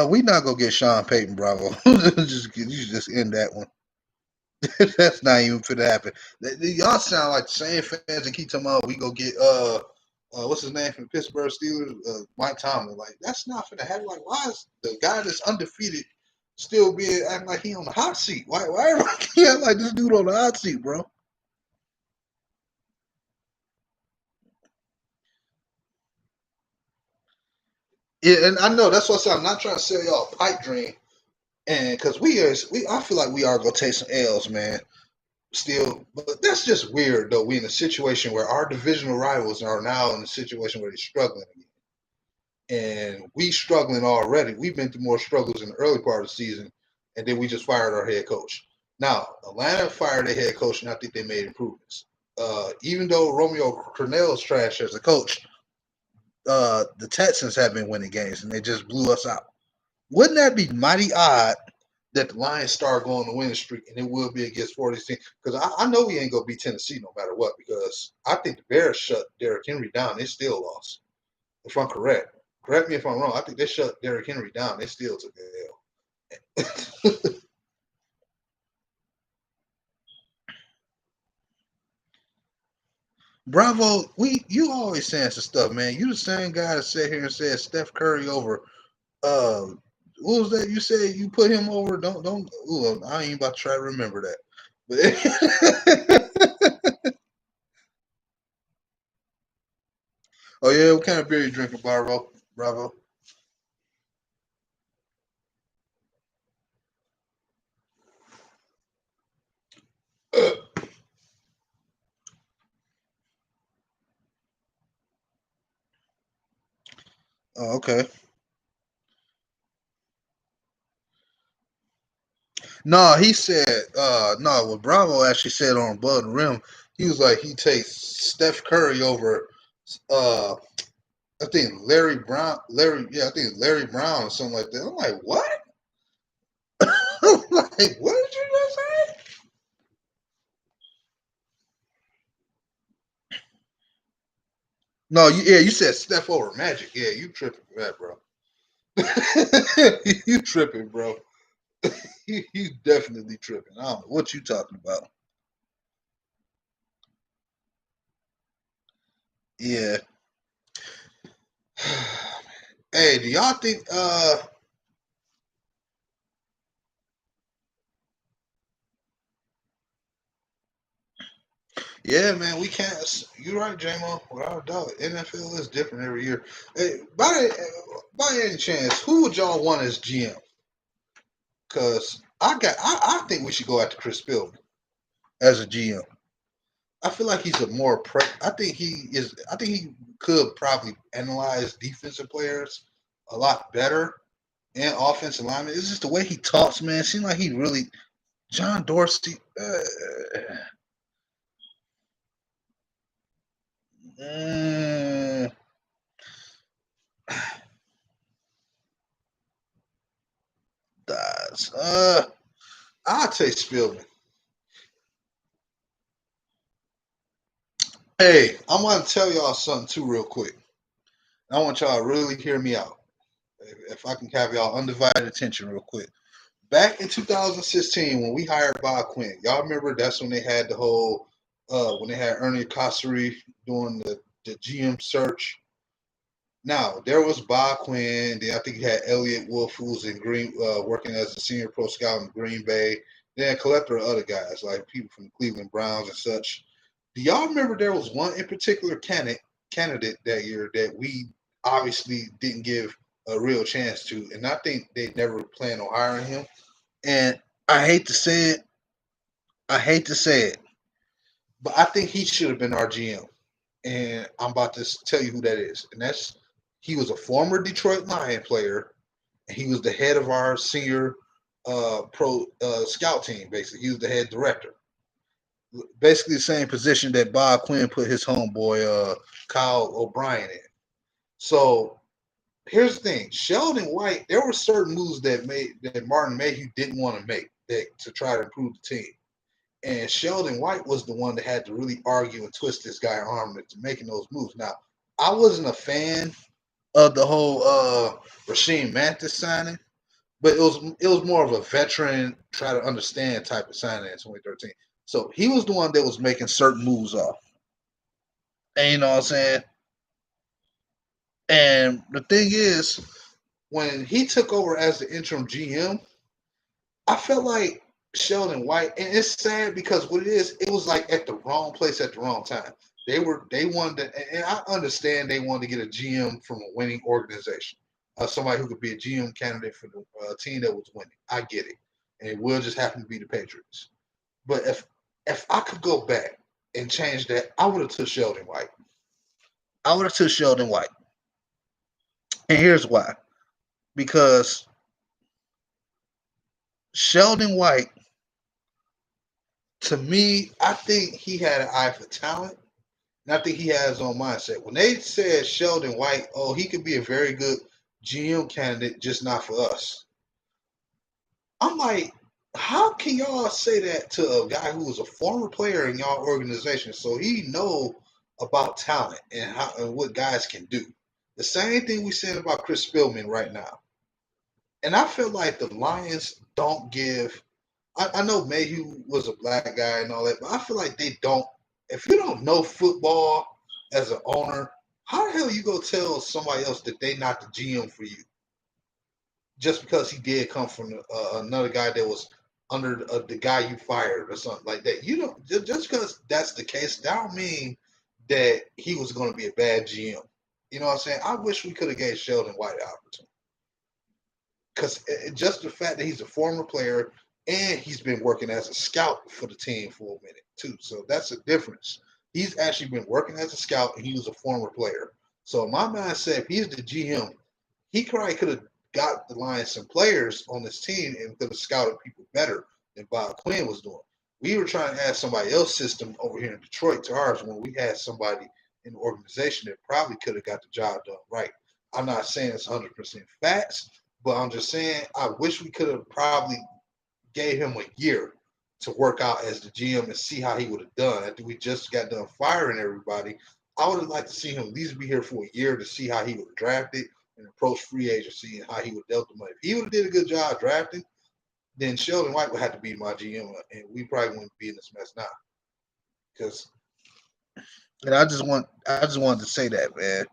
We not gonna get Sean Payton, Bravo. You just end that one. That's not even for to happen. Y'all sound like the same fans that keep talking about we go get what's his name from the Pittsburgh Steelers, Mike Tomlin. Like that's not gonna happen. Like why is the guy that's undefeated still being acting like he on the hot seat? Why everybody can't like this dude on the hot seat, bro? Yeah, and I know that's what I said. I'm not trying to sell y'all a pipe dream, and because I feel like we are gonna take some L's, man. Still, but that's just weird though. We in a situation where our divisional rivals are now in a situation where they're struggling again, and we struggling already. We've been through more struggles in the early part of the season, and then we just fired our head coach. Now, Atlanta fired their head coach, and I think they made improvements. Even though Romeo Cornell is trash as a coach, the Texans have been winning games, and they just blew us out. Wouldn't that be mighty odd that the Lions start going on the winning streak and it will be against 40 teams? Because I know we ain't going to beat Tennessee no matter what because I think the Bears shut Derrick Henry down. They still lost, if I'm correct. correct me if I'm wrong. I think they shut Derrick Henry down. They still took the L. Bravo, you always saying some stuff, man. You the same guy that sat here and said Steph Curry over. Uh, what was that? You said you put him over. Don't. Ooh, I ain't about to try to remember that. But oh yeah, what kind of beer you drinking, Bravo? Bravo. Oh, okay. No, he said, no, what Bravo actually said on Above the Rim, he was like, he takes Steph Curry over, uh, I think Larry Brown, I think Larry Brown or something like that. I'm like, what? I'm like, what did you just say? No, you said Steph over Magic. Yeah, you tripping for that, bro. You tripping, bro. You definitely tripping. I don't know what you talking about. Yeah. Hey, do y'all think yeah, man, we can't. You're right, J-Mo. Without a doubt, NFL is different every year. Hey, by any chance, who would y'all want as GM? Because I think we should go after Chris Spielman as a GM. I feel like he's a more I think he is. I think he could probably analyze defensive players a lot better and offensive linemen. It's just the way he talks, man. It seems like he really John Dorsey. Mm, does. I'll take Spielman. Hey, I'm going to tell y'all something too, real quick. I want y'all to really hear me out. If I can have y'all undivided attention, real quick. Back in 2016, when we hired Bob Quinn, y'all remember that's when they had the whole, when they had Ernie Cossery doing the GM search. Now there was Bob Quinn. Then I think you had Elliot Wolf, who was in Green, working as a senior pro scout in Green Bay. Then a collector of other guys like people from the Cleveland Browns and such. Do y'all remember there was one in particular candidate that year that we obviously didn't give a real chance to, and I think they never planned on hiring him. And I hate to say it, I hate to say it, but I think he should have been our GM. And I'm about to tell you who that is. And that's he was a former Detroit Lion player, and he was the head of our senior pro scout team. Basically, he was the head director. Basically, the same position that Bob Quinn put his homeboy Kyle O'Brien in. So here's the thing: Sheldon White. There were certain moves that Martin Mayhew didn't want to make to try to improve the team. And Sheldon White was the one that had to really argue and twist this guy arm into making those moves. Now, I wasn't a fan of the whole Rasheem Mantis signing, but it was more of a veteran, try to understand type of signing in 2013. So he was the one that was making certain moves off. And you know what I'm saying? And the thing is, when he took over as the interim GM, I felt like Sheldon White, and it's sad because what it is, it was like at the wrong place at the wrong time. They wanted to, and I understand they wanted to get a GM from a winning organization, somebody who could be a GM candidate for the team that was winning. I get it, and it will just happen to be the Patriots. But if I could go back and change that, I would have took Sheldon White. I would have took Sheldon White, and here's why: because Sheldon White, to me, I think he had an eye for talent. And I think he has his own mindset. When they said Sheldon White, oh, he could be a very good GM candidate, just not for us. I'm like, how can y'all say that to a guy who was a former player in y'all organization? So he know about talent and how and what guys can do. The same thing we said about Chris Spillman right now. And I feel like the Lions don't give. I know Mayhew was a black guy and all that, but I feel like they don't. If you don't know football as an owner, how the hell you go tell somebody else that they not the GM for you just because he did come from another guy that was under the guy you fired or something like that? You know, just because that's the case, that don't mean that he was going to be a bad GM. You know what I'm saying? I wish we could have gave Sheldon White an opportunity because just the fact that he's a former player and he's been working as a scout for the team for a minute too, so that's a difference. He's actually been working as a scout and he was a former player. So in my mindset, if he's the GM, he probably could have got the Lions some players on this team and could have scouted people better than Bob Quinn was doing. We were trying to add somebody else's system over here in Detroit to ours when we had somebody in the organization that probably could have got the job done right. I'm not saying it's 100% facts, but I'm just saying I wish we could have probably gave him a year to work out as the GM and see how he would have done. After we just got done firing everybody, I would have liked to see him at least be here for a year to see how he would have drafted and approached free agency and how he would have dealt the money. If he would have did a good job drafting, then Sheldon White would have to be my GM, and we probably wouldn't be in this mess now. Because, and I just wanted to say that, man.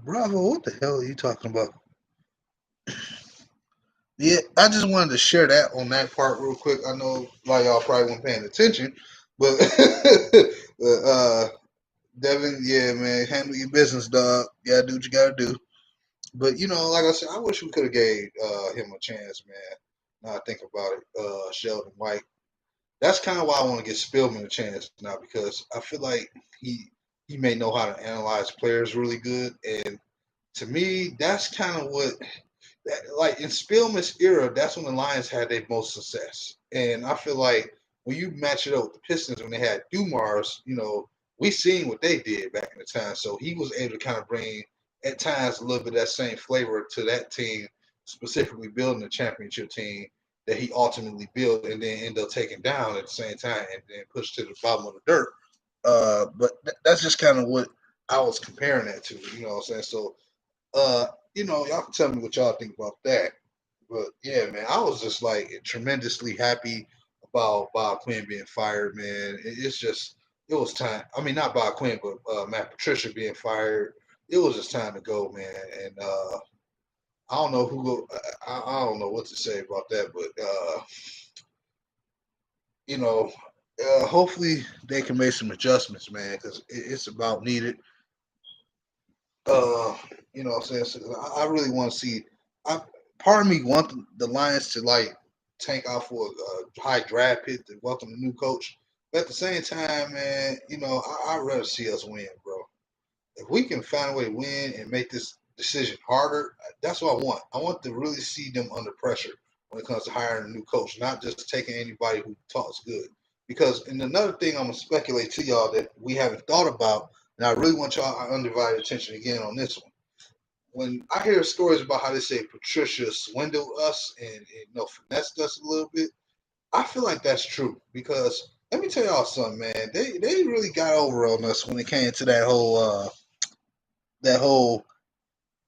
Bravo, what the hell are you talking about? Yeah, I just wanted to share that on that part real quick. I know a lot of y'all probably weren't paying attention, but Devin, yeah, man, handle your business, dog. You gotta do what you gotta do. But you know, like I said, I wish we could have gave him a chance, man. Now I think about it, Sheldon White. That's kind of why I want to get Spillman a chance now because I feel like he may know how to analyze players really good, and to me, that's kind of what like in Spielman's era, that's when the Lions had their most success. And I feel like when you match it up with the Pistons when they had Dumars, you know, we seen what they did back in the time. So he was able to kind of bring at times a little bit of that same flavor to that team, specifically building a championship team that he ultimately built and then end up taking down at the same time and then push to the bottom of the dirt. But that's just kind of what I was comparing that to, you know what I'm saying? So uh, you know, y'all can tell me what y'all think about that. But yeah, man, I was just like tremendously happy about Bob Quinn being fired, man. It's just it was time. I mean, not Bob Quinn, but Matt Patricia being fired. It was just time to go, man. And I don't know who go. I don't know what to say about that, but you know, hopefully they can make some adjustments, man, because it's about needed. Uh, you know what I'm saying? So I really want to see. I part of me want the Lions to like tank out for a high draft pick to welcome the new coach. But at the same time, man, you know, I'd rather see us win, bro. If we can find a way to win and make this decision harder, that's what I want. I want to really see them under pressure when it comes to hiring a new coach, not just taking anybody who talks good. Because, and another thing I'm gonna speculate to y'all that we haven't thought about, and I really want y'all undivided attention again on this one. When I hear stories about how they say Patricia swindled us and you know finessed us a little bit, I feel like that's true because let me tell y'all something, man. They really got over on us when it came to that whole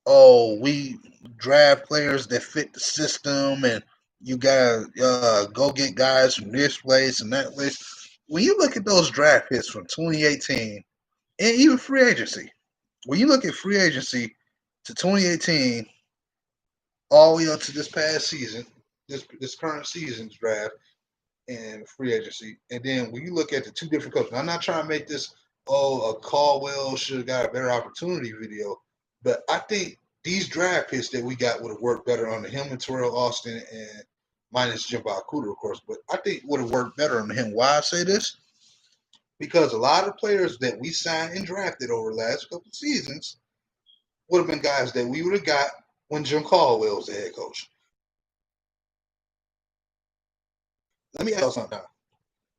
oh we draft players that fit the system and you gotta go get guys from this place and that place. When you look at those draft hits from 2018 and even free agency, when you look at free agency to 2018 all the way up to this past season, this current season's draft and free agency, and then when you look at the two different coaches, I'm not trying to make this a Caldwell should have got a better opportunity video, but I think these draft picks that we got would have worked better under him and Terrell Austin and minus Jim Cooter, of course, but I think would have worked better under him. Why I say this? Because a lot of players that we signed and drafted over the last couple of seasons would have been guys that we would have got when Jim Caldwell was the head coach. Let me ask you something.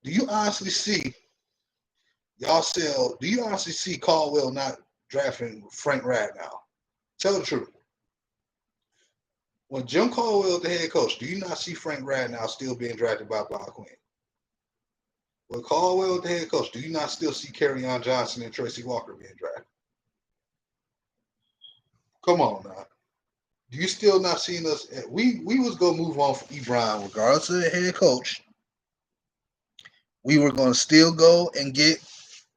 Do you honestly see y'all sell? Do you honestly see Caldwell not drafting Frank Radnow? Tell the truth. When Jim Caldwell is the head coach, do you not see Frank Radnow still being drafted by Bob Quinn? When Caldwell is the head coach, do you not still see Kerryon Johnson and Tracy Walker being drafted? Come on now. Do you still not seeing us? We was gonna move on from Ebron regardless of the head coach. We were gonna still go and get,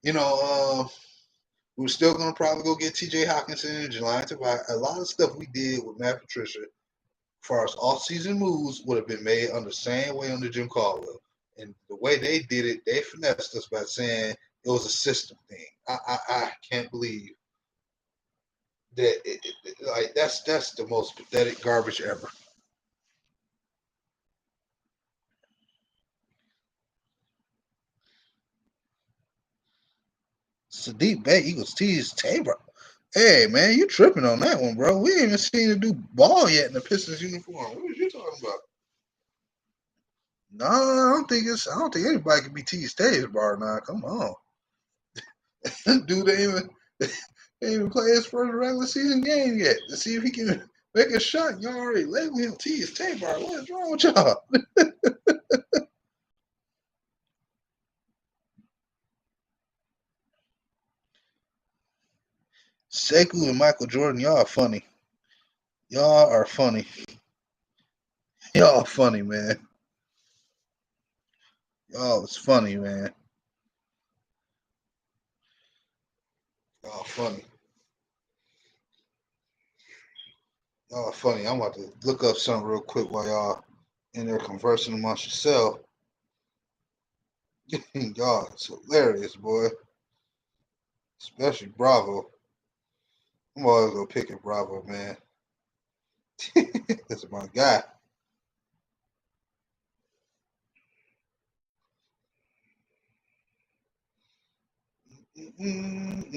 we were still gonna probably go get T.J. Hawkinson in July. A lot of stuff we did with Matt Patricia, as far as off-season moves, would have been made under the same way under Jim Caldwell. And the way they did it, they finessed us by saying it was a system thing. I can't believe that. Like that's the most pathetic garbage ever. Sadiq Bey equals T's Tabor. Hey man, you tripping on that one, bro. We ain't even seen him do ball yet in the Pistons uniform. What are you talking about? No, I don't think anybody can be T Stage bar now. Come on. Dude ain't even play his first regular season game yet to see if he can make a shot. Y'all already label him T Bar. What is wrong with y'all? Sekou and Michael Jordan, y'all are funny. Y'all are funny. Y'all are funny, man. Y'all is funny, man. Y'all funny. Y'all funny. I'm about to look up something real quick while y'all in there conversing amongst yourself. Y'all, it's hilarious, boy. Especially Bravo. I'm always gonna pick it Bravo, man. That's my guy. I'm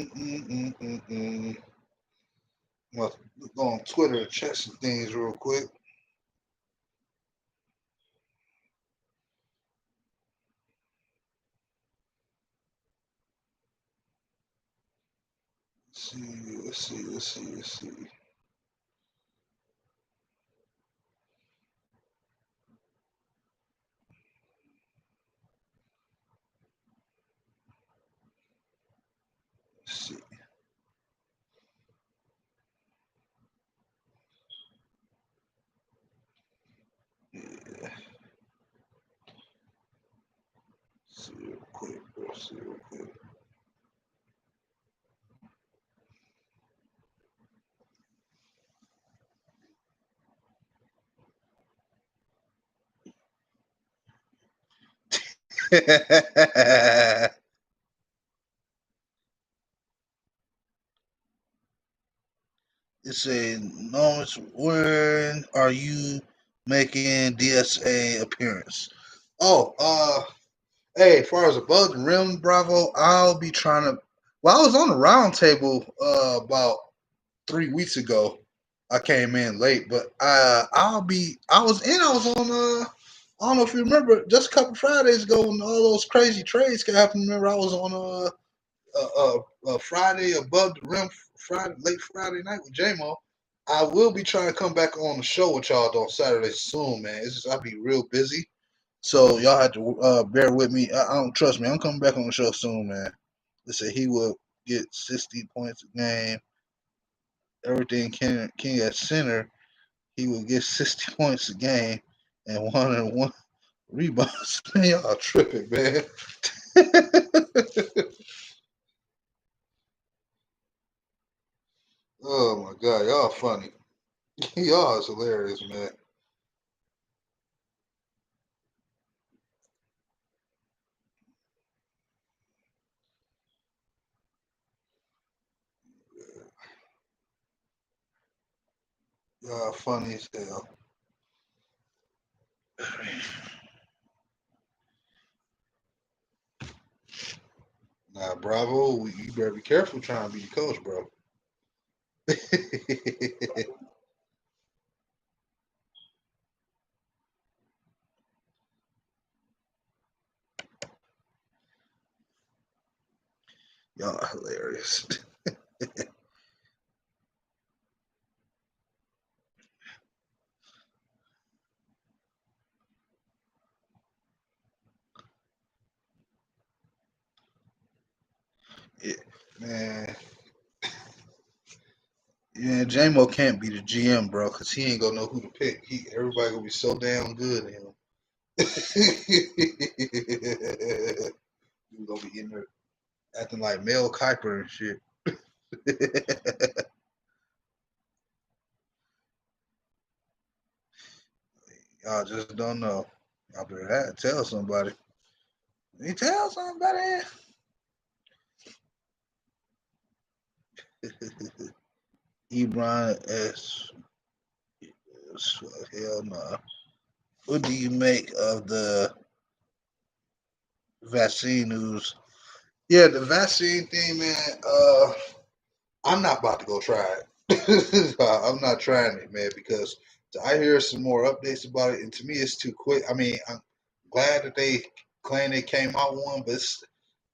gonna go on Twitter and check some things real quick. Let's see. Yeah. See real quick, bro. See real quick. It's a no. It's when are you making DSA appearance? Oh, hey, as far as above the rim, Bravo, I'll be trying to. Well, I was on the round table about 3 weeks ago. I came in late, but I'll be. I was in. I was on. I don't know if you remember, just a couple Fridays ago when all those crazy trades happened. Remember, I was on Friday above the rim, late Friday night with JMO. I will be trying to come back on the show with y'all on Saturday soon, man. It's just I'll be real busy, so y'all have to bear with me. I don't trust me. I'm coming back on the show soon, man. They say he will get 60 points a game. Everything King at center, he will get 60 points a game and 1 and 1 rebounds. Man, y'all tripping, man. Oh my God, y'all funny. Y'all is hilarious, man. Y'all funny as hell. Nah, Bravo, you better be careful trying to be the coach, bro. Y'all are hilarious. Yeah, man. Yeah, J-Mo can't be the GM, bro, because he ain't gonna know who to pick. Everybody gonna be so damn good at him. He's gonna be in there acting like Mel Kiper and shit. Y'all just don't know. I better tell somebody. You tell somebody. Ebron S. Hell no. What do you make of the vaccine news? Yeah, the vaccine thing, man. I'm not about to go try it. I'm not trying it, man, because I hear some more updates about it, and to me, it's too quick. I mean, I'm glad that they claim they came out with one, but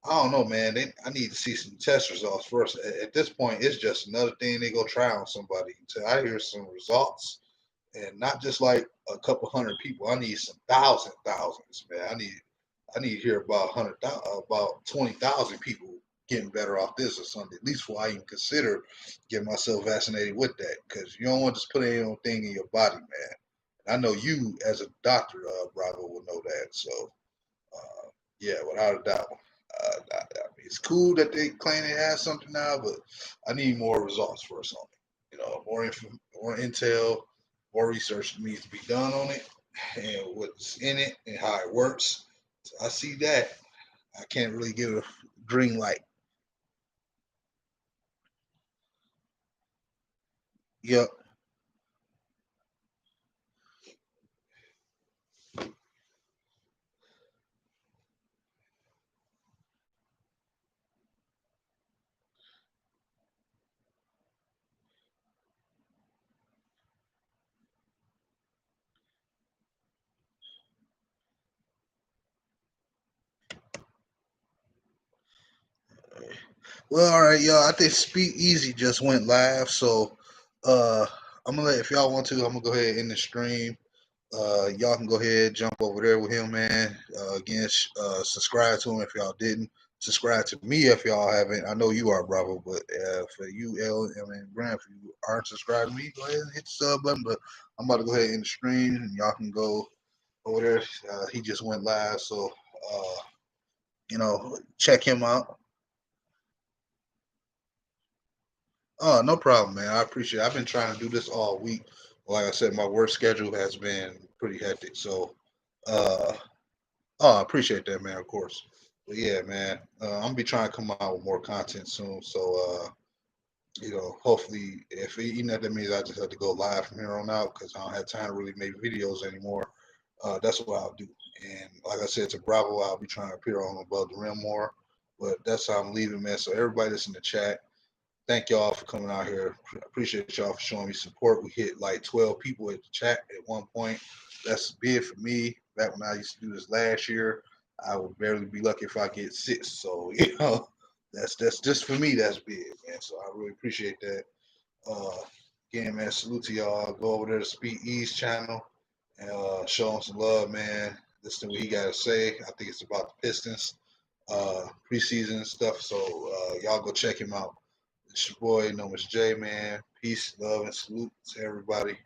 I don't know, man. I need to see some test results first. At this point, it's just another thing they go try on somebody. Until I hear some results, and not just like a couple hundred people. I need some thousands, man. I need to hear about 100,000, about 20,000 people getting better off this or something. At least before I even consider getting myself vaccinated with that, because you don't want to just put any old thing in your body, man. And I know you, as a doctor, Bravo, will know that. So, yeah, without a doubt. I mean, it's cool that they claim they have something now, but I need more results first on it. More intel, more research needs to be done on it, and what's in it and how it works. So I see that. I can't really give it a green light. Yep. Well, all right, y'all. I think Speak Easy just went live, so uh, I'm gonna let if y'all want to. I'm gonna go ahead and end the stream. Y'all can go ahead, jump over there with him, man. Again, subscribe to him if y'all didn't. Subscribe to me if y'all haven't. I know you are, Bravo, but for you, I mean, Grant, if you aren't subscribed to me, go ahead and hit the sub button. But I'm about to go ahead and end the stream, and y'all can go over there. He just went live, so check him out. Oh, no problem, man. I appreciate it. I've been trying to do this all week. Like I said, my work schedule has been pretty hectic, so uh, oh, I appreciate that, man. Of course. But yeah, man, I'm gonna be trying to come out with more content soon. So, hopefully, if even if that means I just have to go live from here on out because I don't have time to really make videos anymore, that's what I'll do. And like I said to Bravo, I'll be trying to appear on Above the Rim more. But that's how I'm leaving, man. So everybody that's in the chat, thank y'all for coming out here. Appreciate y'all for showing me support. We hit like 12 people at the chat at one point. That's big for me. Back when I used to do this last year, I would barely be lucky if I get 6. So that's just for me. That's big, man. So I really appreciate that. Uh, Again, man, salute to y'all. Go over there to Speed East channel and show him some love, man. Listen to what he got to say. I think it's about the Pistons preseason stuff. So y'all go check him out. It's your boy, known as J, man. Peace, love, and salute to everybody.